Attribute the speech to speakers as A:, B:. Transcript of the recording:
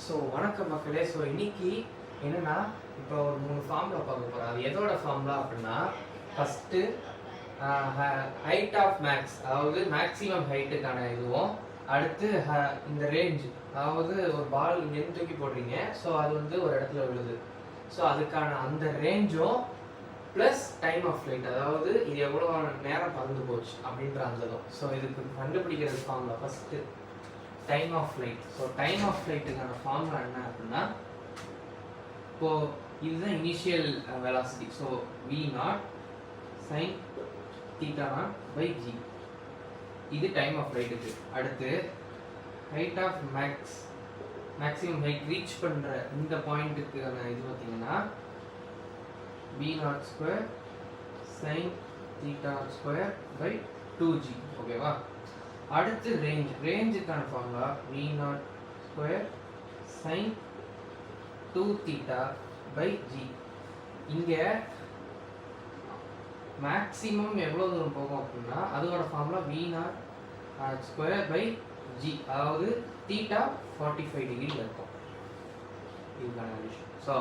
A: So வணக்கம் மக்களே. So இன்னைக்கு என்னன்னா இப்போ ஒரு 3 ஃபார்முலா பார்க்க போகிறோம். அது எதோட ஃபார்முலா அப்படின்னா, ஃபஸ்ட்டு ஹைட் ஆஃப் மேக்ஸ், அதாவது மேக்ஸிமம் ஹைட்டுக்கான இதுவும், அடுத்து இந்த ரேஞ்ச், அதாவது ஒரு பால் இங்கேருந்து தூக்கி போடுறீங்க, ஸோ அது வந்து ஒரு இடத்துல விழுது, ஸோ அதுக்கான அந்த ரேஞ்சும் ப்ளஸ் டைம் ஆஃப் ஃப்ளைட், அதாவது இது எவ்வளோ நேரம் பறந்து போச்சு அப்படின்ற அந்த இதுவும். ஸோ இதுக்கு கண்டுபிடிக்கிறது formula first time of flight. So time of ஃப்ளைட்டுக்கான ஃபார்முலா என்ன அப்படின்னா, இப்போது இதுதான் initial velocity. So v0 sin θ0/g, இது டைம் ஆஃப் ஃப்ளைட்டுக்கு. அடுத்து height of maximum height reach பண்ணுற இந்த பாயிண்ட்டுக்கான இது பார்த்தீங்கன்னா v0² sin θ²/2g. ஓகேவா? அடுத்து ரேஞ்சுக்கான ஃபார்முலா v0² sin 2θ/g. இங்கே மேக்ஸிமம் எவ்வளோ தூரம் போகும் அப்படின்னா அதோட ஃபார்முலா v0²/g, அதாவது θ 45 டிகிரி இருக்கும். இதுக்கான விஷயம். ஸோ